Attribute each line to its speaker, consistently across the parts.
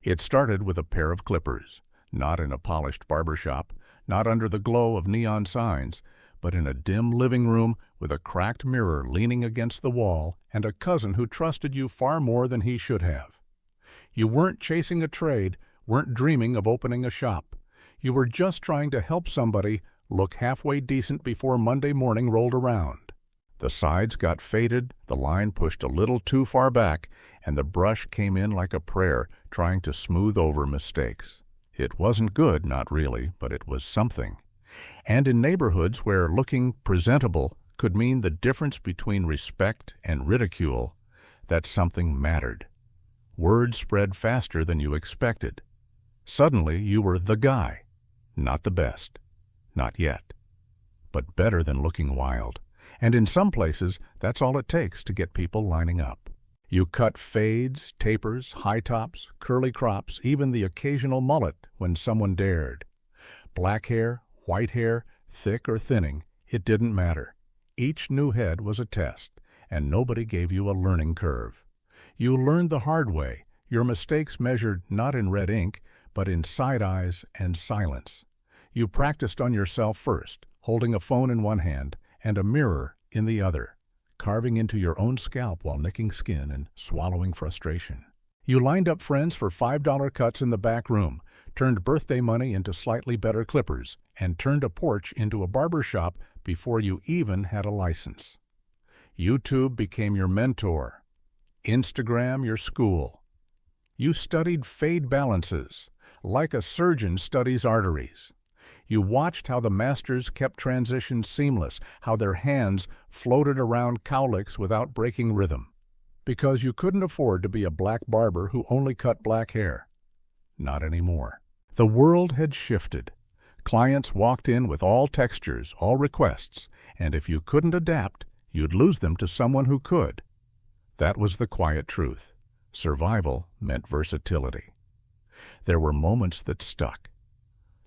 Speaker 1: It started with a pair of clippers, not in a polished barber shop, not under the glow of neon signs, but in a dim living room with a cracked mirror leaning against the wall and a cousin who trusted you far more than he should have. You weren't chasing a trade, weren't dreaming of opening a shop. You were just trying to help somebody look halfway decent before Monday morning rolled around. The sides got faded, the line pushed a little too far back, and the brush came in like a prayer, trying to smooth over mistakes. It wasn't good, not really, but it was something. And in neighborhoods where looking presentable could mean the difference between respect and ridicule, that something mattered. Word spread faster than you expected. Suddenly you were the guy. Not the best. Not yet. But better than looking wild. And in some places, that's all it takes to get people lining up. You cut fades, tapers, high tops, curly crops, even the occasional mullet when someone dared. Black hair, white hair, thick or thinning, it didn't matter. Each new head was a test, and nobody gave you a learning curve. You learned the hard way, your mistakes measured not in red ink, but in side eyes and silence. You practiced on yourself first, holding a phone in one hand and a mirror in the other, carving into your own scalp while nicking skin and swallowing frustration. You lined up friends for $5 cuts in the back room, turned birthday money into slightly better clippers, and turned a porch into a barber shop before you even had a license. YouTube became your mentor. Instagram your school. You studied fade balances, like a surgeon studies arteries. You watched how the masters kept transitions seamless, how their hands floated around cowlicks without breaking rhythm. Because you couldn't afford to be a black barber who only cut black hair. Not anymore. The world had shifted. Clients walked in with all textures, all requests, and if you couldn't adapt, you'd lose them to someone who could. That was the quiet truth. Survival meant versatility. There were moments that stuck.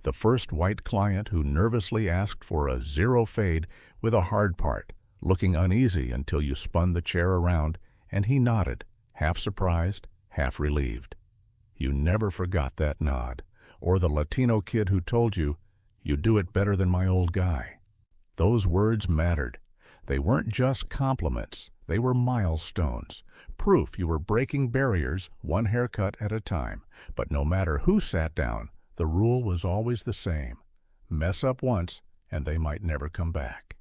Speaker 1: The first white client who nervously asked for a zero fade with a hard part, looking uneasy until you spun the chair around, and he nodded, half surprised, half relieved. You never forgot that nod, or the Latino kid who told you, "You do it better than my old guy." Those words mattered. They weren't just compliments, they were milestones, proof you were breaking barriers one haircut at a time. But no matter who sat down, the rule was always the same. Mess up once, and they might never come back.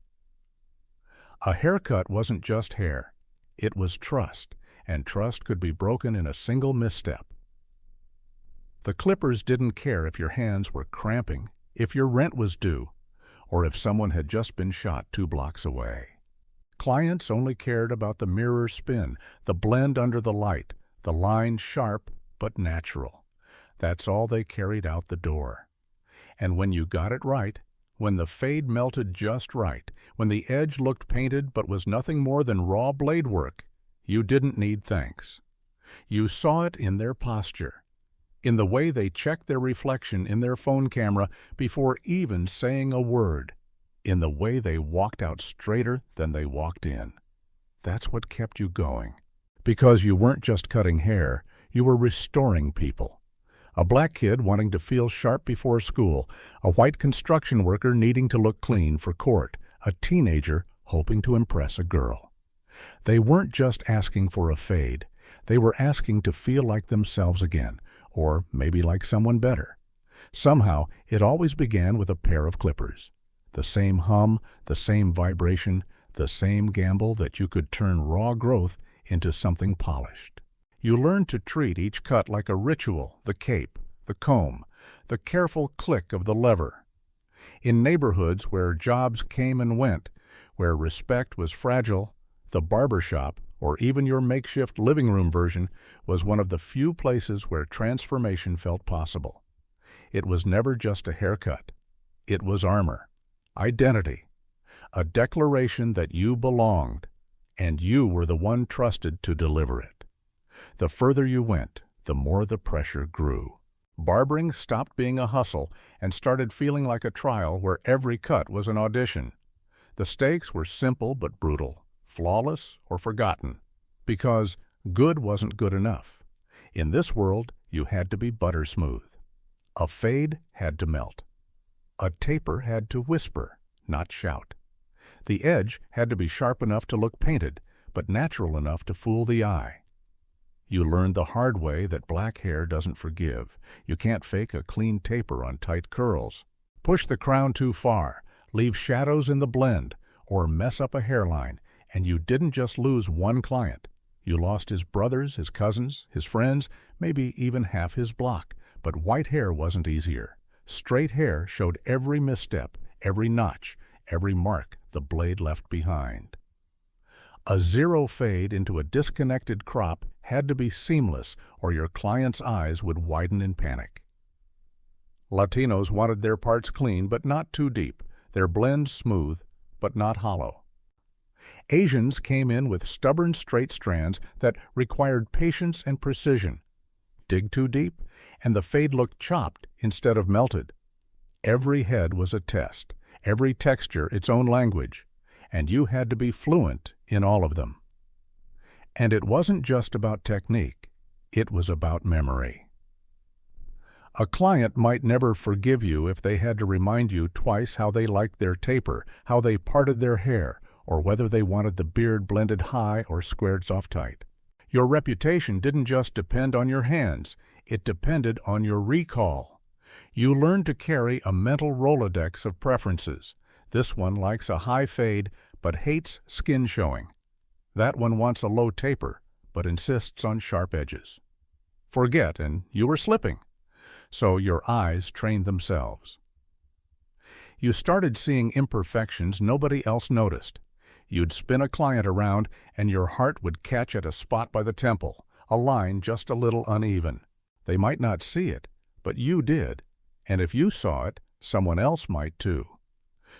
Speaker 1: A haircut wasn't just hair. It was trust, and trust could be broken in a single misstep. The clippers didn't care if your hands were cramping, if your rent was due, or if someone had just been shot 2 blocks away. Clients only cared about the mirror spin, the blend under the light, the line sharp but natural. That's all they carried out the door. And when you got it right, when the fade melted just right, when the edge looked painted but was nothing more than raw blade work, you didn't need thanks. You saw it in their posture, in the way they checked their reflection in their phone camera before even saying a word, in the way they walked out straighter than they walked in. That's what kept you going. Because you weren't just cutting hair, you were restoring people. A black kid wanting to feel sharp before school, a white construction worker needing to look clean for court, a teenager hoping to impress a girl. They weren't just asking for a fade, they were asking to feel like themselves again, or maybe like someone better. Somehow, it always began with a pair of clippers. The same hum, the same vibration, the same gamble that you could turn raw growth into something polished. You learned to treat each cut like a ritual, the cape, the comb, the careful click of the lever. In neighborhoods where jobs came and went, where respect was fragile, the barber shop, or even your makeshift living room version, was one of the few places where transformation felt possible. It was never just a haircut. It was armor, identity, a declaration that you belonged, and you were the one trusted to deliver it. The further you went, the more the pressure grew. Barbering stopped being a hustle and started feeling like a trial where every cut was an audition. The stakes were simple but brutal, flawless or forgotten, because good wasn't good enough. In this world, you had to be butter smooth. A fade had to melt. A taper had to whisper, not shout. The edge had to be sharp enough to look painted, but natural enough to fool the eye. You learned the hard way that black hair doesn't forgive. You can't fake a clean taper on tight curls. Push the crown too far, leave shadows in the blend, or mess up a hairline, and you didn't just lose one client. You lost his brothers, his cousins, his friends, maybe even half his block. But white hair wasn't easier. Straight hair showed every misstep, every notch, every mark the blade left behind. A zero fade into a disconnected crop had to be seamless, or your client's eyes would widen in panic. Latinos wanted their parts clean but not too deep, their blends smooth but not hollow. Asians came in with stubborn straight strands that required patience and precision. Dig too deep, and the fade looked chopped instead of melted. Every head was a test, every texture its own language, and you had to be fluent in all of them. And it wasn't just about technique, it was about memory. A client might never forgive you if they had to remind you twice how they liked their taper, how they parted their hair, or whether they wanted the beard blended high or squared soft tight. Your reputation didn't just depend on your hands, it depended on your recall. You learned to carry a mental Rolodex of preferences. This one likes a high fade but hates skin showing. That one wants a low taper but insists on sharp edges. Forget, and you were slipping. So your eyes trained themselves. You started seeing imperfections nobody else noticed. You'd spin a client around and your heart would catch at a spot by the temple, a line just a little uneven. They might not see it, but you did, and if you saw it, someone else might too.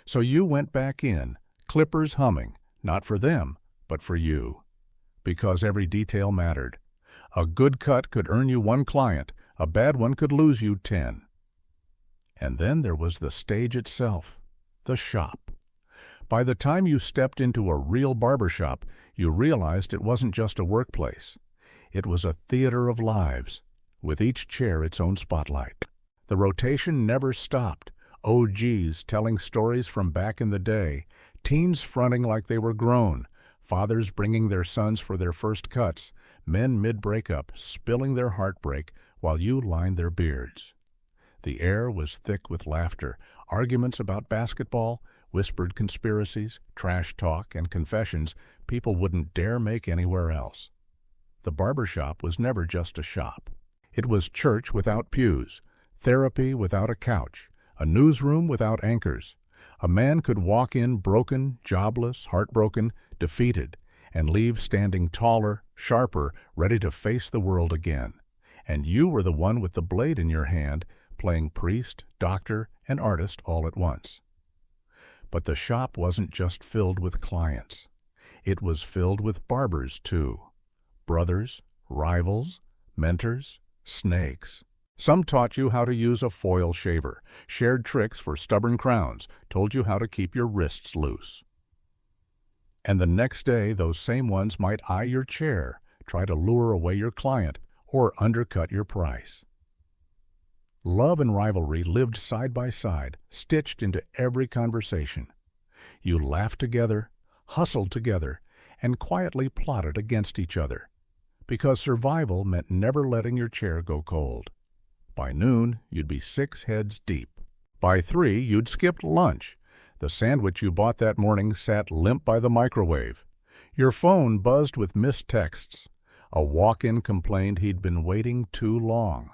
Speaker 1: So you went back in, clippers humming, not for them, but for you. Because every detail mattered. A good cut could earn you one client, a bad one could lose you 10. And then there was the stage itself, the shop. By the time you stepped into a real barbershop, you realized it wasn't just a workplace. It was a theater of lives, with each chair its own spotlight. The rotation never stopped. OGs telling stories from back in the day, teens fronting like they were grown, fathers bringing their sons for their first cuts, men mid-breakup spilling their heartbreak while you lined their beards. The air was thick with laughter, arguments about basketball, whispered conspiracies, trash talk, and confessions people wouldn't dare make anywhere else. The barbershop was never just a shop. It was church without pews, therapy without a couch, a newsroom without anchors. A man could walk in broken, jobless, heartbroken, defeated, and leave standing taller, sharper, ready to face the world again. And you were the one with the blade in your hand, playing priest, doctor, and artist all at once. But the shop wasn't just filled with clients. It was filled with barbers, too. Brothers, rivals, mentors, snakes. Some taught you how to use a foil shaver, shared tricks for stubborn crowns, told you how to keep your wrists loose. And the next day, those same ones might eye your chair, try to lure away your client, or undercut your price. Love and rivalry lived side by side, stitched into every conversation. You laughed together, hustled together, and quietly plotted against each other, because survival meant never letting your chair go cold. By noon, you'd be 6 heads deep. By 3, you'd skipped lunch. The sandwich you bought that morning sat limp by the microwave. Your phone buzzed with missed texts. A walk-in complained he'd been waiting too long.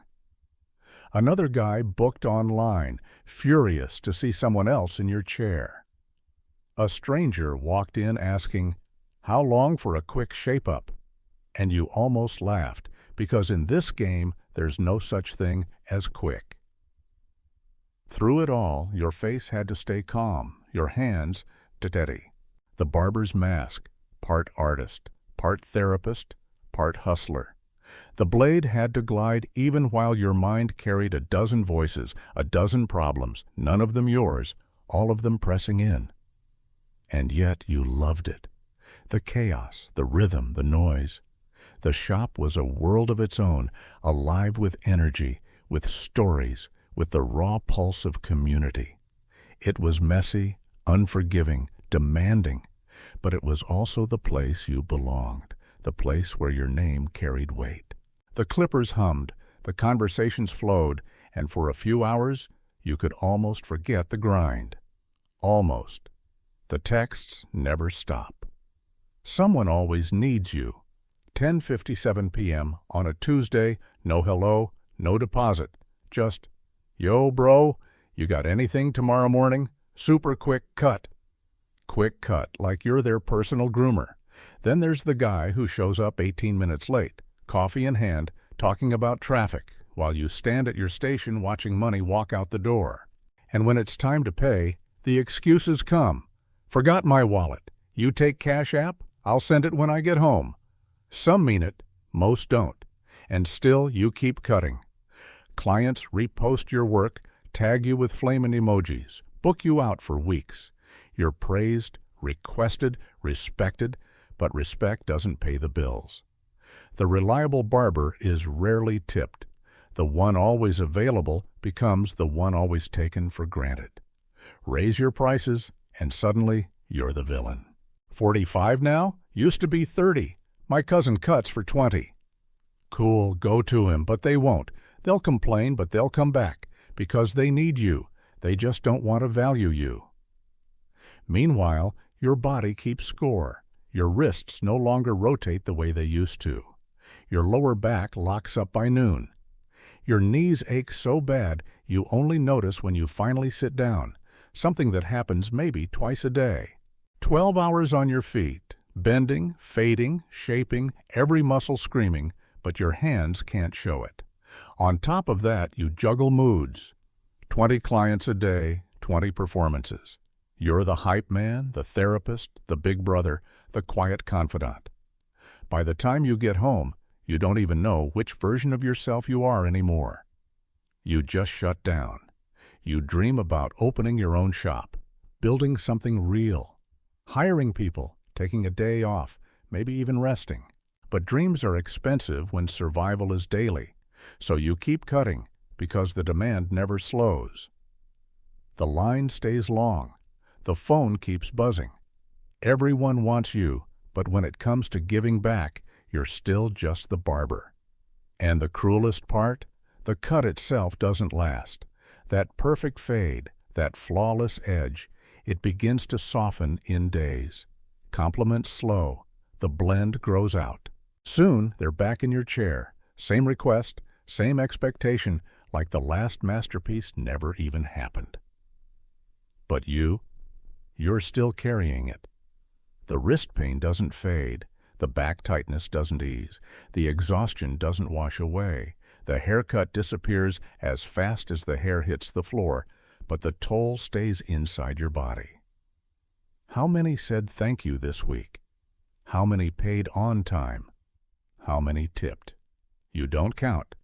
Speaker 1: Another guy booked online, furious to see someone else in your chair. A stranger walked in asking, "How long for a quick shape-up?" And you almost laughed, because in this game there's no such thing as quick. Through it all, your face had to stay calm, your hands steady. The barber's mask, part artist, part therapist, part hustler. The blade had to glide even while your mind carried a dozen voices, a dozen problems, none of them yours, all of them pressing in. And yet you loved it. The chaos, the rhythm, the noise. The shop was a world of its own, alive with energy, with stories, with the raw pulse of community. It was messy, unforgiving, demanding, but it was also the place you belonged, the place where your name carried weight. The clippers hummed, the conversations flowed, and for a few hours you could almost forget the grind. Almost. The texts never stop. Someone always needs you. 10:57 p.m. on a Tuesday, no hello, no deposit. Just, yo, bro, you got anything tomorrow morning? Super quick cut. Quick cut, like you're their personal groomer. Then there's the guy who shows up 18 minutes late, coffee in hand, talking about traffic, while you stand at your station watching money walk out the door. And when it's time to pay, the excuses come. Forgot my wallet. You take Cash App? I'll send it when I get home. Some mean it, most don't. And still you keep cutting. Clients repost your work, tag you with flaming emojis, book you out for weeks. You're praised, requested, respected, but respect doesn't pay the bills. The reliable barber is rarely tipped. The one always available becomes the one always taken for granted. Raise your prices, and suddenly you're the villain. 45 now? Used to be 30. My cousin cuts for 20. Cool, go to him, but they won't. They'll complain, but they'll come back, because they need you. They just don't want to value you. Meanwhile, your body keeps score. Your wrists no longer rotate the way they used to. Your lower back locks up by noon. Your knees ache so bad you only notice when you finally sit down, something that happens maybe twice a day. 12 hours on your feet, bending, fading, shaping, every muscle screaming, but your hands can't show it. On top of that, you juggle moods. 20 clients a day, 20 performances. You're the hype man, the therapist, the big brother, the quiet confidant. By the time you get home, you don't even know which version of yourself you are anymore. You just shut down. You dream about opening your own shop, building something real, hiring people, taking a day off, maybe even resting. But dreams are expensive when survival is daily, so you keep cutting because the demand never slows. The line stays long. The phone keeps buzzing. Everyone wants you, but when it comes to giving back, you're still just the barber. And the cruelest part? The cut itself doesn't last. That perfect fade, that flawless edge, it begins to soften in days. Compliments slow. The blend grows out. Soon, they're back in your chair. Same request, same expectation, like the last masterpiece never even happened. But you're still carrying it. The wrist pain doesn't fade. The back tightness doesn't ease. The exhaustion doesn't wash away. The haircut disappears as fast as the hair hits the floor, but the toll stays inside your body. How many said thank you this week? How many paid on time? How many tipped? You don't count.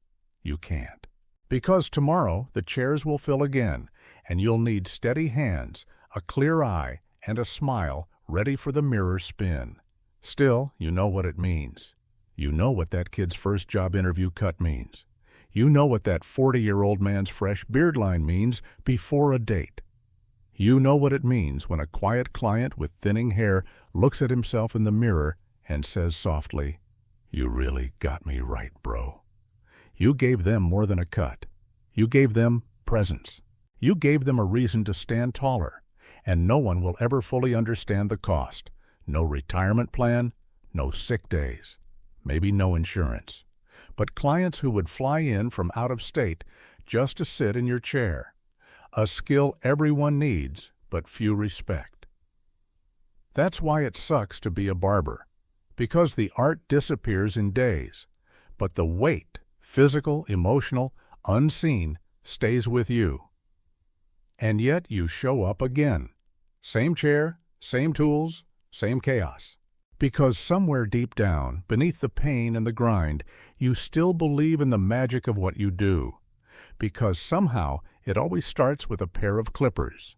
Speaker 1: You can't. Because tomorrow the chairs will fill again, and you'll need steady hands, a clear eye, and a smile ready for the mirror spin. Still, you know what it means. You know what that kid's first job interview cut means. You know what that 40-year-old man's fresh beard line means before a date. You know what it means when a quiet client with thinning hair looks at himself in the mirror and says softly, "You really got me right, bro." You gave them more than a cut. You gave them presence. You gave them a reason to stand taller, and no one will ever fully understand the cost. No retirement plan, no sick days, maybe no insurance. But clients who would fly in from out of state just to sit in your chair. A skill everyone needs, but few respect. That's why it sucks to be a barber, because the art disappears in days, but the weight, physical, emotional, unseen, stays with you. And yet you show up again. Same chair, same tools, same chaos. Because somewhere deep down, beneath the pain and the grind, you still believe in the magic of what you do. Because somehow it always starts with a pair of clippers.